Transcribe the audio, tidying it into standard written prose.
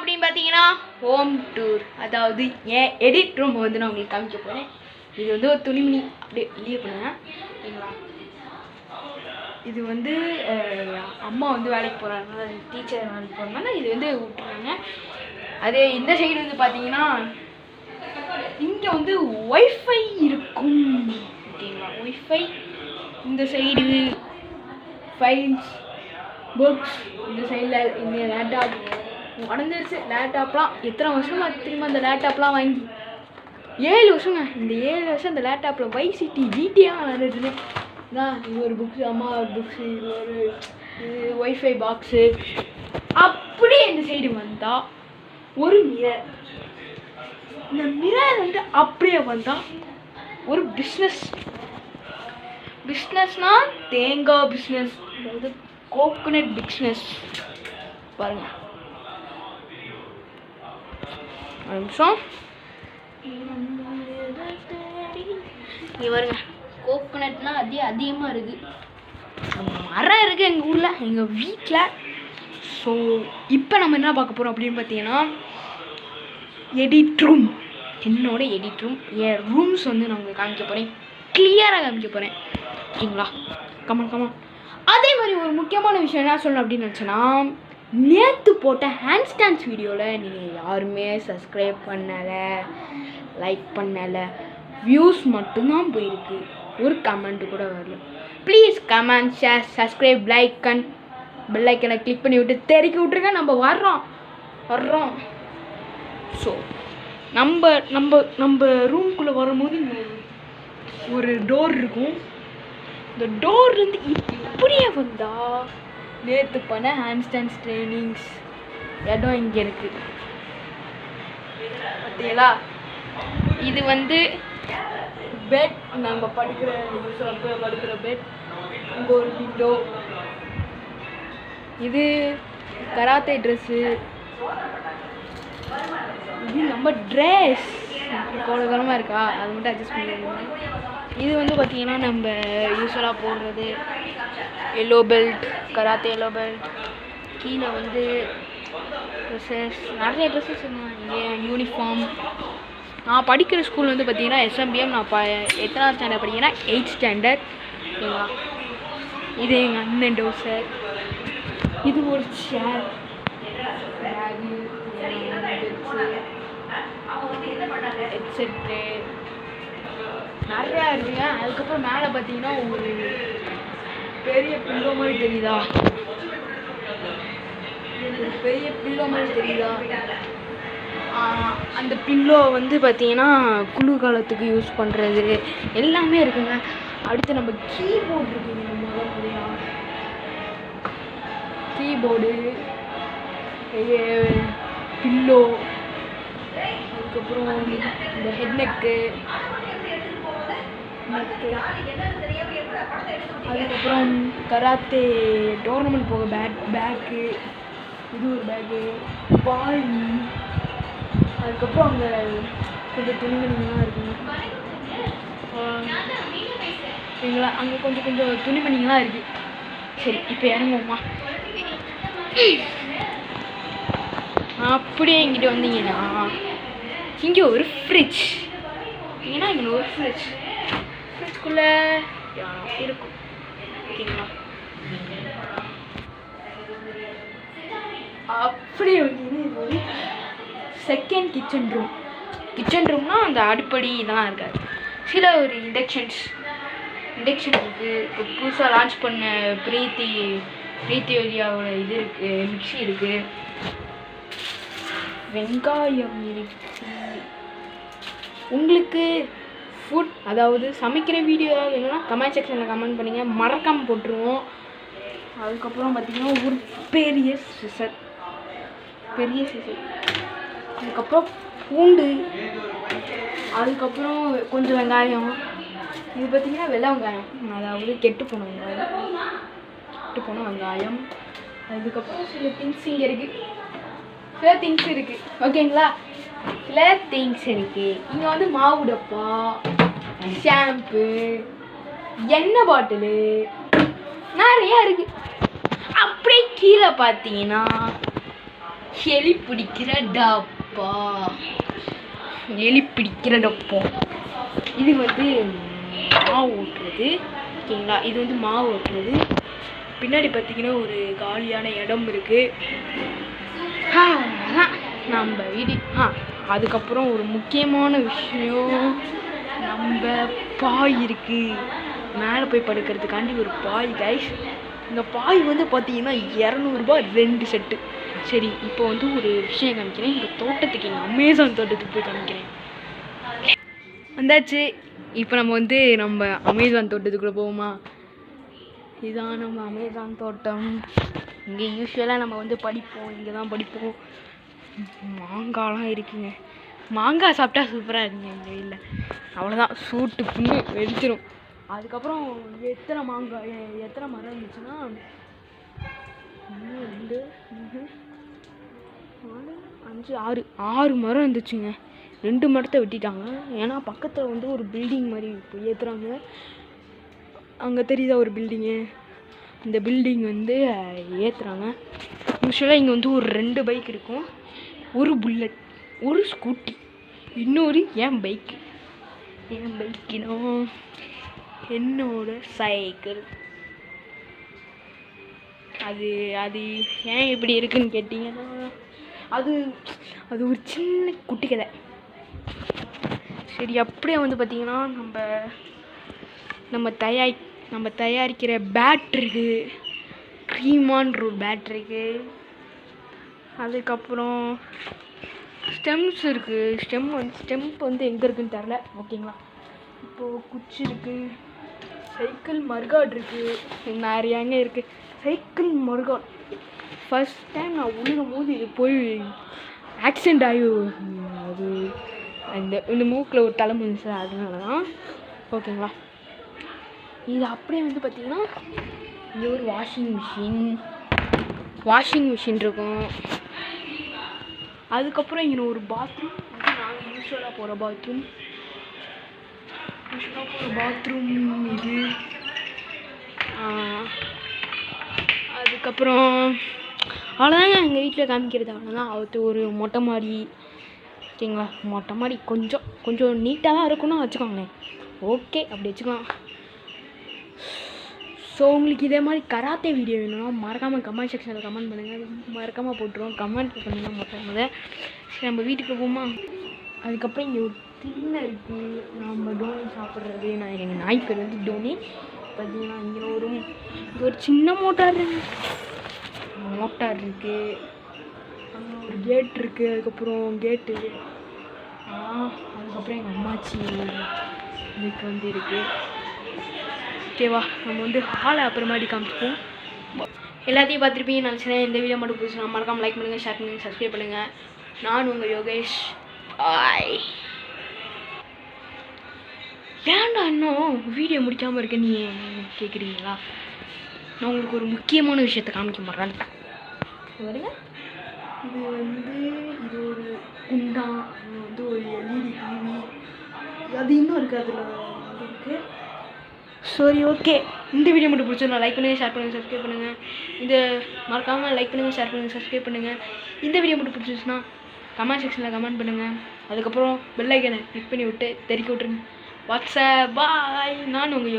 அப்படின்னு பார்த்தீங்கன்னா home tour, அதாவது ஏன் எடிட் ரூம் வந்து நான் உங்களுக்கு காமிக்க போகிறேன். இது வந்து ஒரு துணிமணி அப்படியே லீவ் பண்ணுவேன் ஓகேங்களா. இது வந்து அம்மா வந்து வேலைக்கு போகிறாங்க, டீச்சர் வேலைக்கு போகிறதுனால இது வந்து விட்டுறாங்க. அதே இந்த சைடு வந்து பார்த்தீங்கன்னா இங்கே வந்து ஒய்ஃபை இருக்கும் ஓகேங்களா. ஒய்ஃபை இந்த சைடு ஃபைல்ஸ் புக்ஸ், இந்த சைடில் இந்த லேப்டாப் உடஞ்சிருச்சு. லேப்டாப்லாம் எத்தனை வருஷமாக திரும்ப அந்த லேப்டாப்லாம் வாங்கி 7 வருஷங்க. இந்த 7 வருஷம் இந்த லேப்டாப்பில் வைசிட்டி ஜிடியாக விளாண்டுட்டுன்னு இது ஒரு புக்ஸு, அம்மா ஒரு புக்ஸு, இது ஒரு ஒய்ஃபை பாக்ஸு. அப்படியே இந்த சைடு வந்தால் ஒரு மிரர். இந்த மிரர் வந்து அப்படியே வந்தால் ஒரு பிஸ்னஸ்னால் தேங்காய் பிஸ்னஸ், அதாவது கோகோனட் பிஸ்னஸ். பாருங்கள் ஒரு நிமிஷம். இங்கே பாருங்க, கோகோனட்லாம் அதிகமாக இருக்குது, மரம் இருக்குது எங்கள் ஊரில், எங்கள் வீட்டில். ஸோ இப்போ நம்ம என்ன பார்க்க போகிறோம் அப்படின்னு பார்த்தீங்கன்னா எடிட் ரூம். என்னோட எடிட் ரூம், என் ரூம்ஸ் வந்து நான் உங்களுக்கு காமிக்க போகிறேன், கிளியராக காமிக்க போகிறேன் ஓகேங்களா. கமான். அதே மாதிரி ஒரு முக்கியமான விஷயம் என்ன சொல்லணும் அப்படின்னு நினச்சேன்னா, நேற்று போட்ட ஹேண்ட் ஸ்டாண்ட்ஸ் வீடியோவில் நீங்கள் யாருமே சப்ஸ்கிரைப் பண்ணலை, லைக் பண்ணலை, வியூஸ் மட்டும்தான் போயிருக்கு, ஒரு கமெண்ட்டு கூட வரல. Please comment, share, subscribe, like and bell ஐக்கனை கிளிக் பண்ணி விட்டு தெறிக்கி விட்ருங்க. நம்ம வர்றோம். ஸோ நம்ம ரூம்குள்ளே வரும்போது ஒரு டோர் இருக்கும். இந்த டோர்லேருந்து இப்படியே வந்தால் நேற்று பண்ண ஹேண்ட் ஸ்டாண்ட்ஸ் ட்ரைனிங்ஸ் இடம் இங்கே இருக்குது பார்த்தீங்களா. இது வந்து பெட், நம்ம படுக்கிற பெட். இங்கே ஒரு விண்டோ. இது கராத்தே ட்ரெஸ்ஸு. இது நம்ம ட்ரெஸ் கோலகலமாக இருக்கா, அது மட்டும் அட்ஜஸ்ட் பண்ணிடுவோம். இது வந்து பார்த்திங்கன்னா நம்ம யூஸ்வலாக போடுறது yellow belt, karate yellow belt. கீழே வந்து ட்ரெஸ்ஸஸ், நிறைய ட்ரெஸ்ஸஸ் இங்கே யூனிஃபார்ம். நான் படிக்கிற ஸ்கூல் வந்து பார்த்திங்கன்னா SMBM. நான் எத்தனாவது ஸ்டாண்டர்ட் படிக்கிறேன்னா 8th ஸ்டாண்டர்ட் ஓகேங்களா. இது எங்கள் அண்ணன் டோசர். இது ஒரு சேர், பேகு, ஹெட்செட்டு நிறையா இருக்குங்க. அதுக்கப்புறம் மேலே பார்த்தீங்கன்னா ஒரு பெரிய பில்லோ மாதிரி தெரியுதா, அந்த பில்லோ வந்து பார்த்தீங்கன்னா குளிர்காலத்துக்கு யூஸ் பண்ணுறது எல்லாமே இருக்குங்க. அடுத்து நம்ம கீபோர்டு இருக்குங்க, கீபோர்டு, பில்லோ, அதுக்கப்புறம் இந்த ஹெட்நெக்கு, அதுக்கப்புறம் கராத்தே டோர்னமெண்ட் போக பேக்கு, இது ஒரு பேக்கு, பால், அதுக்கப்புறம் அங்கே கொஞ்சம் துணிமணிங்கள்லாம் இருக்குங்க. சரிங்களா, அங்கே கொஞ்சம் துணிமணிங்கள்லாம் இருக்குது. சரி, இப்போ இறங்குவோமா. அப்படியே இங்கிட்ட வந்தீங்கன்னா இங்கே ஒரு ஃப்ரிட்ஜ். இங்கே ஒரு ஃப்ரிட்ஜ்குள்ளே இருக்கும் ஓகேங்களா. அப்படியே வந்து இது ஒரு செகண்ட் கிச்சன் ரூம்னா அந்த அடுப்படி இதெல்லாம் இருக்காது. சில ஒரு இண்டக்ஷன் இருக்குது. இப்போ புதுசாக லான்ச் பண்ண பிரீத்தி ஒலியாவோட இது இருக்குது, மிக்சி இருக்குது, வெங்காயம் இருக்குது. உங்களுக்கு ஃபுட், அதாவது சமைக்கிற வீடியோ ஏதாவது வேணும்னா கமெண்ட் செக்ஷனில் கமெண்ட் பண்ணுங்கள், மறக்காமல் போட்டுருவோம். அதுக்கப்புறம் பார்த்திங்கன்னா ஒரு பெரிய சிசர், அதுக்கப்புறம் பூண்டு, அதுக்கப்புறம் கொஞ்சம் வெங்காயம். இது பார்த்திங்கன்னா வெள்ளை வெங்காயம், அதாவது கெட்டு போன வெங்காயம். அதுக்கப்புறம் சில திங்ஸ் இங்கே இருக்குது, ஓகேங்களா. சில திங்ஸ் இருக்குது இங்கே வந்து மாவு டப்பா, ஷாம்பு, எண்ணெய் பாட்டிலு நிறையா இருக்குது. அப்படியே கீழே பார்த்தீங்கன்னா எலி பிடிக்கிற டப்பா. எலி பிடிக்கிற டப்பா. இது வந்து மாவு ஓட்டுறது. ஓகேங்களா, இது வந்து மாவு ஓட்டுறது. பின்னாடி பார்த்தீங்கன்னா ஒரு காலியான இடம் இருக்கு. நம்ம வீடு. அதுக்கப்புறம் ஒரு முக்கியமான விஷயம், நம்ம பாய் இருக்கு. மேலே போய் படுக்கிறதுக்காண்டி ஒரு பாய் கைஸ். இந்த பாய் வந்து பார்த்தீங்கன்னா 200 ரூபாய் 2 செட்டு. சரி, இப்போ வந்து ஒரு விஷயம் காமிக்கிறேன். எங்கள் தோட்டத்துக்கு, எங்கள் அமேசான் தோட்டத்துக்கு போய் காமிக்கிறேன். வந்தாச்சு. இப்போ நம்ம வந்து நம்ம அமேசான் தோட்டத்துக்குள்ளே போவோமா? இதுதான் நம்ம அமேசான் தோட்டம். இங்கே யூஸ்வலாக நம்ம வந்து படிப்போம், இங்கே தான் படிப்போம். மாங்காய்லாம் இருக்குங்க. மாங்காய் சாப்பிட்டா சூப்பராக இருக்குங்க எங்கள் வீட்டில். அவ்வளோதான், சூட்டு புண்ணு வெடிச்சிடும். அதுக்கப்புறம் எத்தனை மரம் இருந்துச்சுன்னா 1 2 3 4 5 6 மரம் இருந்துச்சுங்க. 2 மரத்தை வெட்டிட்டாங்க. ஏன்னா பக்கத்தில் வந்து ஒரு பில்டிங் மாதிரி இப்போ ஏற்றுறாங்க. அங்கே தெரியுதா ஒரு பில்டிங்கு? இந்த பில்டிங் வந்து ஏற்றுறாங்க. யூஸ்வலாக இங்கே வந்து ஒரு 2 பைக் இருக்கும். ஒரு புல்லட், ஒரு ஸ்கூட்டி, இன்னொரு என் பைக்கினா என்னோட சைக்கிள். அது அது ஏன் இப்படி இருக்குன்னு கேட்டிங்கன்னா, அது ஒரு சின்ன குட்டி கதை. சரி, அப்படியே வந்து பார்த்திங்கன்னா நம்ம தயாரிக்கிற பேட் இருக்குது. க்ரீமான்ற ஒரு பேட் இருக்குது. அதுக்கப்புறம் ஸ்டெம்ஸ் இருக்குது. ஸ்டெம்ப் வந்து எங்கே இருக்குதுன்னு தெரில. ஓகேங்களா, இப்போது குச்சி இருக்குது. சைக்கிள் மர்காட் இருக்குது. நிறையாங்க இருக்குது. சைக்கிள் மர்காட் ஃபஸ்ட் டைம் நான் விழுகும் போது இது போய் ஆக்சிடெண்ட் ஆகி அது இந்த மூக்கில் ஒரு தலை முடிஞ்சு. அதனால தான். ஓகேங்களா, இது அப்படியே வந்து பார்த்திங்கன்னா இங்கே ஒரு வாஷிங் மிஷின் இருக்கும். அதுக்கப்புறம் இங்கே ஒரு பாத்ரூம். நாங்கள் யூஸ்வலாக போகிற பாத்ரூம் இது. அதுக்கப்புறம் அவ்வளோதாங்க எங்கள் வீட்டில் காமிக்கிறது. அவ்வளோதான். அது ஒரு மொட்டை மாடி. ஓகேங்களா, மொட்டை மாடி கொஞ்சம் நீட்டாக தான் இருக்கணும் வச்சுக்கோங்களேன். ஓகே, அப்படி வச்சுக்கலாம். ஸோ உங்களுக்கு இதே மாதிரி கராத்தே வீடியோ வேணும்னா மறக்காமல் கமெண்ட் செக்ஷனில் கமெண்ட் பண்ணுங்கள். மறக்காமல் போட்டுருவோம். கமெண்ட் பண்ணுங்கள் மொத்தமாக. சரி, நம்ம வீட்டுக்கு போவோமா? அதுக்கப்புறம் இங்கே ஒரு திண்ணை இருக்குது. நம்ம டோனி சாப்பிட்றது. எங்கள் நாய் பேர் வந்து டோனி. பார்த்தீங்கன்னா இங்கே ஒரு சின்ன மோட்டார் இருக்குது. அங்கே ஒரு கேட் இருக்குது. அதுக்கப்புறம் கேட்டு. அதுக்கப்புறம் எங்கள் அம்மாச்சி இதுக்கு வந்து இருக்குது. ஓகேவா, நம்ம வந்து ஹாலை அப்புறமாடி காமிச்சிப்போம். எல்லாத்தையும் பார்த்துருப்பீங்க நினச்சினேன். இந்த வீடியோ மட்டும் பிடிச்சினா மறக்காமல் லைக் பண்ணுங்கள், ஷேர் பண்ணுங்கள், சப்ஸ்கிரைப் பண்ணுங்கள். நான் உங்கள் யோகேஷ். பாய். ஏன்டா இன்னும் வீடியோ முடிக்காமல் இருக்க நீ கேட்குறீங்களா? நான் உங்களுக்கு ஒரு முக்கியமான விஷயத்தை காமிக்க மாட்டேன்ட்டேன். வருங்க, இது ஒரு குண்டா. இது வந்து ஒரு எல்இடி டிவி. அது இன்னும் இருக்குது. அதில் இருக்குது. சரி, ஓகே. இந்த வீடியோ மட்டும் பிடிச்சிருந்தா லைக் பண்ணுங்கள், ஷேர் பண்ணுங்கள், சப்ஸ்கிரைப் பண்ணுங்கள். இதை மறக்காமல் லைக் பண்ணுங்கள், ஷேர் பண்ணுங்கள், சப்ஸ்கிரைப் பண்ணுங்கள். இந்த வீடியோ மட்டும் பிடிச்சிருச்சுன்னா கமெண்ட் செக்ஷனில் கமெண்ட் பண்ணுங்கள். அதுக்கப்புறம் பெல் ஐக்கனை கிளிக் பண்ணி விட்டு தெறிக்க விட்ருங்க. வாட்ஸ்அப். பாய். நான் உங்கள்